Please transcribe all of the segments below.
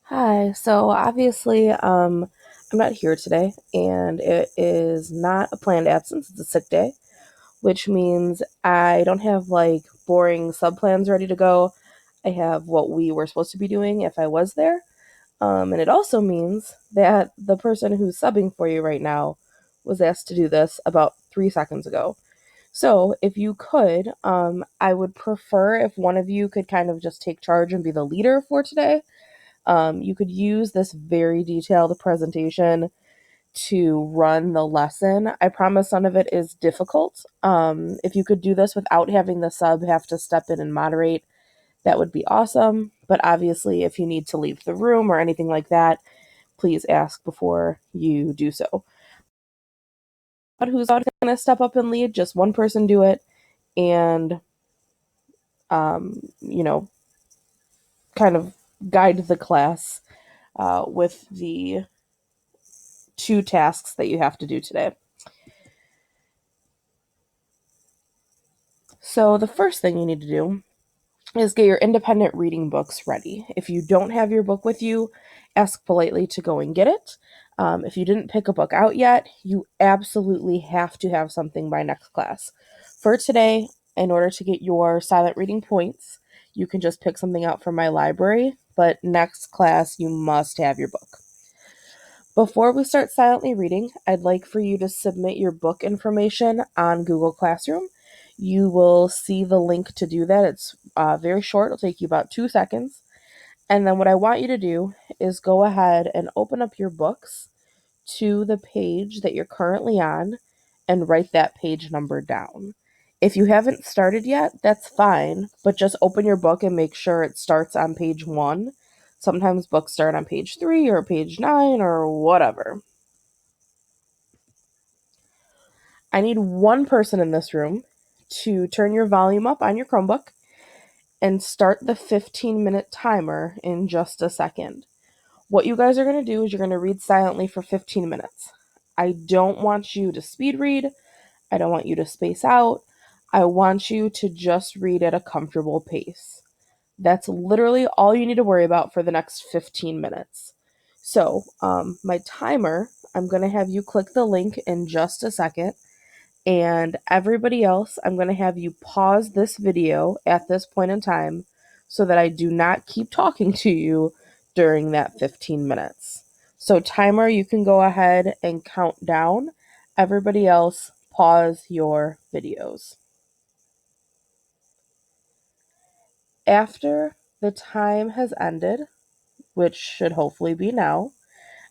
Hi. So obviously, I'm not here today, and it is not a planned absence. It's a sick day, which means I don't have like boring sub plans ready to go. I have what we were supposed to be doing if I was there. And it also means that the person who's subbing for you right now was asked to do this about 3 seconds ago. So if you could, I would prefer if one of you could kind of just take charge and be the leader for today. You could use this very detailed presentation to run the lesson. I promise none of it is difficult. If you could do this without having the sub have to step in and moderate, that would be awesome. But obviously, if you need to leave the room or anything like that, please ask before you do so. But who's going to step up and lead? Just one person do it, and um, you know, kind of guide the class with the two tasks that you have to do today. So, the first thing you need to do is get your independent reading books ready. If you don't have your book with you, ask politely to go and get it. If you didn't pick a book out yet, you absolutely have to have something by next class. For today, in order to get your silent reading points, you can just pick something out from my library, but next class, you must have your book. Before we start silently reading, I'd like for you to submit your book information on Google Classroom. You will see the link to do that. It's very short, it'll take you about 2 seconds. And then what I want you to do is go ahead and open up your books to the page that you're currently on and write that page number down. If you haven't started yet, that's fine, but just open your book and make sure it starts on page 1. Sometimes books start on page 3 or page 9 or whatever. I need one person in this room to turn your volume up on your Chromebook and start the 15-minute timer in just a second. What you guys are going to do is you're going to read silently for 15 minutes. I don't want you to speed read. I don't want you to space out. I want you to just read at a comfortable pace. That's literally all you need to worry about for the next 15 minutes. So, my timer, I'm going to have you click the link in just a second. And everybody else, I'm going to have you pause this video at this point in time so that I do not keep talking to you during that 15 minutes. So, timer, you can go ahead and count down. Everybody else, pause your videos. After the time has ended, which should hopefully be now,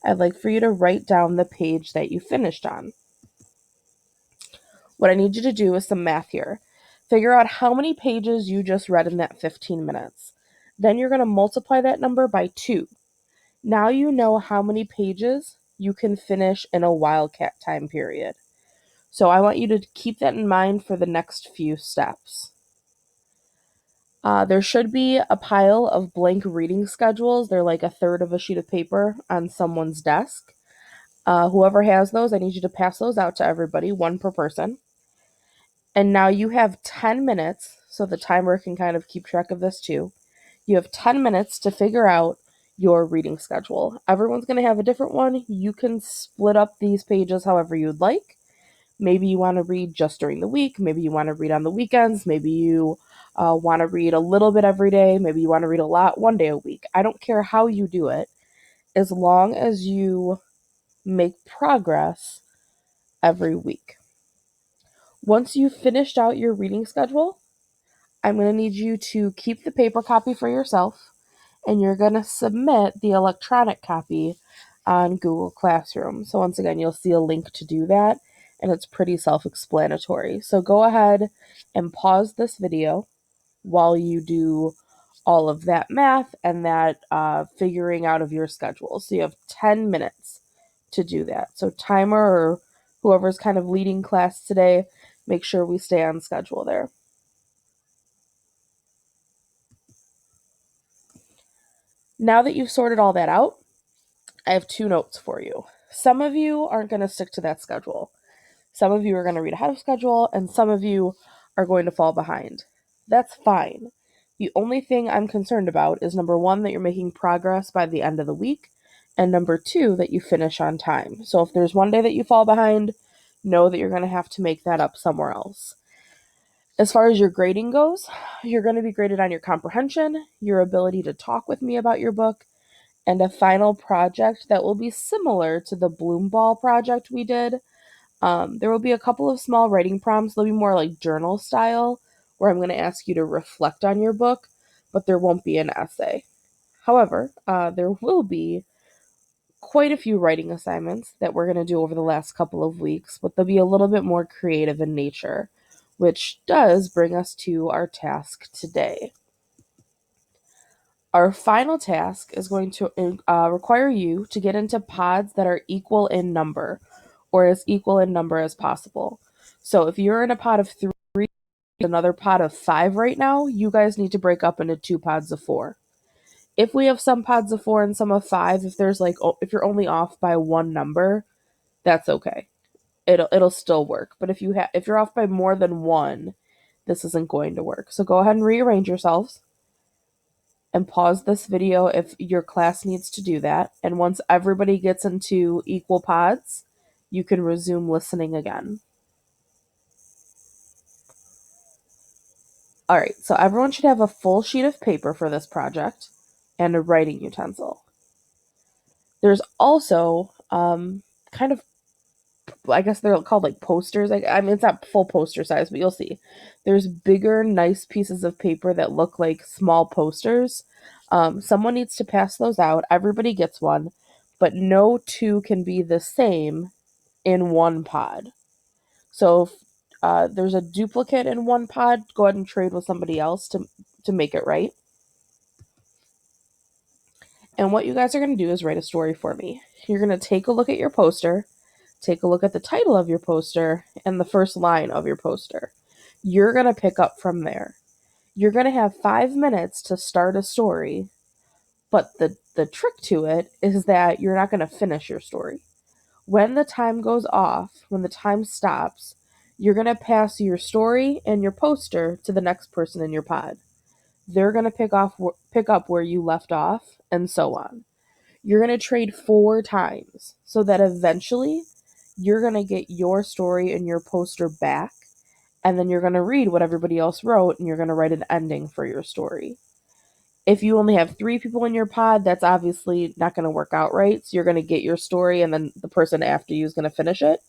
I'd like for you to write down the page that you finished on. What I need you to do is some math here. Figure out how many pages you just read in that 15 minutes. Then you're going to multiply that number by 2. Now you know how many pages you can finish in a wildcat time period. So I want you to keep that in mind for the next few steps. There should be a pile of blank reading schedules. They're like a third of a sheet of paper on someone's desk. Whoever has those, I need you to pass those out to everybody, one per person. And now you have 10 minutes, so the timer can kind of keep track of this too. You have 10 minutes to figure out your reading schedule. Everyone's going to have a different one. You can split up these pages however you'd like. Maybe you want to read just during the week. Maybe you want to read on the weekends. Maybe you want to read a little bit every day. Maybe you want to read a lot one day a week. I don't care how you do it, as long as you make progress every week. Once you've finished out your reading schedule, I'm going to need you to keep the paper copy for yourself, and you're going to submit the electronic copy on Google Classroom. So once again, you'll see a link to do that, and it's pretty self-explanatory. So go ahead and pause this video while you do all of that math and that figuring out of your schedule. So you have 10 minutes to do that. So timer or whoever's kind of leading class today, make sure we stay on schedule there. Now that you've sorted all that out, I have 2 notes for you. Some of you aren't going to stick to that schedule. Some of you are going to read ahead of schedule, and some of you are going to fall behind. That's fine. The only thing I'm concerned about is number one, that you're making progress by the end of the week, and number two, that you finish on time. So if there's one day that you fall behind, know that you're going to have to make that up somewhere else. As far as your grading goes, you're going to be graded on your comprehension, your ability to talk with me about your book, and a final project that will be similar to the Bloom Ball project we did. There will be a couple of small writing prompts. They'll be more like journal style, where I'm going to ask you to reflect on your book, but there won't be an essay. However, there will be quite a few writing assignments that we're going to do over the last couple of weeks, but they'll be a little bit more creative in nature, which does bring us to our task today. Our final task is going to require you to get into pods that are equal in number, or as equal in number as possible. So if you're in a pod of 3, another pod of 5 right now, you guys need to break up into 2 pods of 4. If we have some pods of 4 and some of 5, if you're only off by one number, that's okay. It'll still work. But if you're off by more than one, this isn't going to work. So go ahead and rearrange yourselves and pause this video if your class needs to do that. And once everybody gets into equal pods, you can resume listening again. All right, so everyone should have a full sheet of paper for this project and a writing utensil. There's also kind of, I guess they're called like posters. I mean, it's not full poster size, but you'll see. There's bigger, nice pieces of paper that look like small posters. Someone needs to pass those out. Everybody gets one, but no two can be the same in one pod. So if there's a duplicate in one pod, go ahead and trade with somebody else to make it right. And what you guys are going to do is write a story for me. You're going to take a look at your poster, take a look at the title of your poster, and the first line of your poster. You're going to pick up from there. You're going to have 5 minutes to start a story, but the trick to it is that you're not going to finish your story. When the time goes off, when the time stops, you're going to pass your story and your poster to the next person in your pod. They're going to pick up where you left off, and so on. You're going to trade 4 times so that eventually you're going to get your story and your poster back, and then you're going to read what everybody else wrote, and you're going to write an ending for your story. If you only have 3 people in your pod, that's obviously not going to work out right. So you're going to get your story, and then the person after you is going to finish it.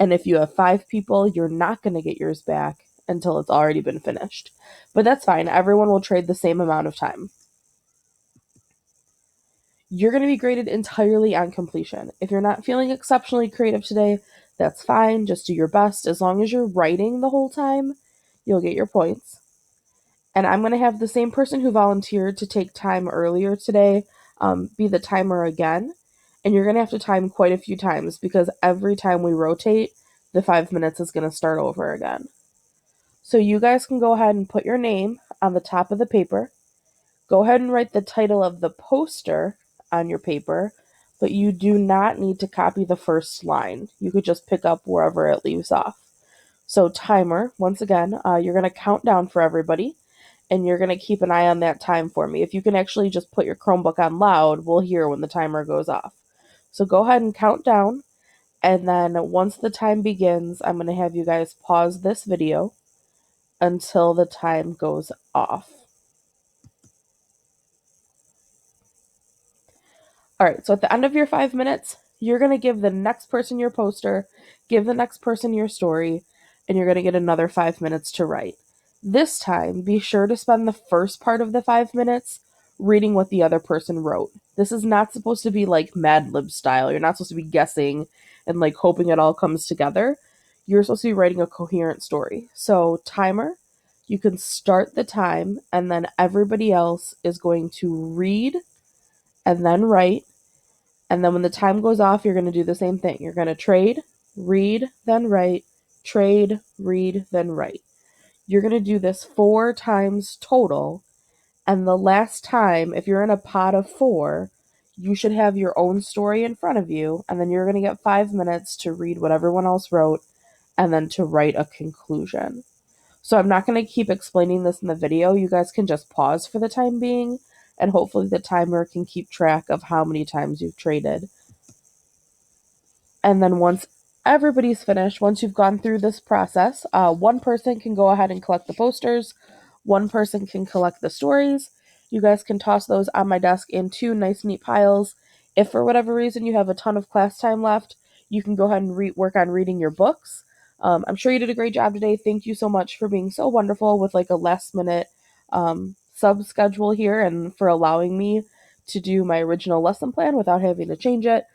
And if you have 5 people, you're not going to get yours back until it's already been finished. But that's fine. Everyone will trade the same amount of time. You're going to be graded entirely on completion. If you're not feeling exceptionally creative today, that's fine. Just do your best. As long as you're writing the whole time, you'll get your points. And I'm going to have the same person who volunteered to take time earlier today be the timer again. And you're going to have to time quite a few times because every time we rotate, the 5 minutes is going to start over again. So you guys can go ahead and put your name on the top of the paper. Go ahead and write the title of the poster on your paper, but you do not need to copy the first line. You could just pick up wherever it leaves off. So timer, once again, you're going to count down for everybody, and you're going to keep an eye on that time for me. If you can actually just put your Chromebook on loud, we'll hear when the timer goes off. So go ahead and count down, and then once the time begins, I'm going to have you guys pause this video until the time goes off. All right, so at the end of your 5 minutes, you're going to give the next person your poster, give the next person your story, and you're going to get another 5 minutes to write. This time, be sure to spend the first part of the 5 minutes reading what the other person wrote. This is not supposed to be like Mad Lib style. You're not supposed to be guessing and like hoping it all comes together. You're supposed to be writing a coherent story. So, timer, you can start the time, and then everybody else is going to read and then write. And then when the time goes off, you're going to do the same thing. You're going to trade, read, then write, trade, read, then write. You're going to do this 4 times total. And the last time, if you're in a pod of 4, you should have your own story in front of you. And then you're going to get 5 minutes to read what everyone else wrote and then to write a conclusion. So I'm not going to keep explaining this in the video. You guys can just pause for the time being, and hopefully the timer can keep track of how many times you've traded. And then once everybody's finished, once you've gone through this process, one person can go ahead and collect the posters, one person can collect the stories. You guys can toss those on my desk in two nice, neat piles. If for whatever reason you have a ton of class time left, you can go ahead and work on reading your books. I'm sure you did a great job today. Thank you so much for being so wonderful with like a last minute sub schedule here and for allowing me to do my original lesson plan without having to change it.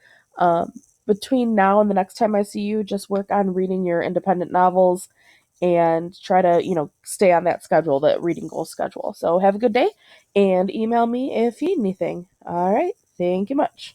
Between now and the next time I see you, just work on reading your independent novels and try to, stay on that schedule, that reading goal schedule. So have a good day and email me if you need anything. All right. Thank you much.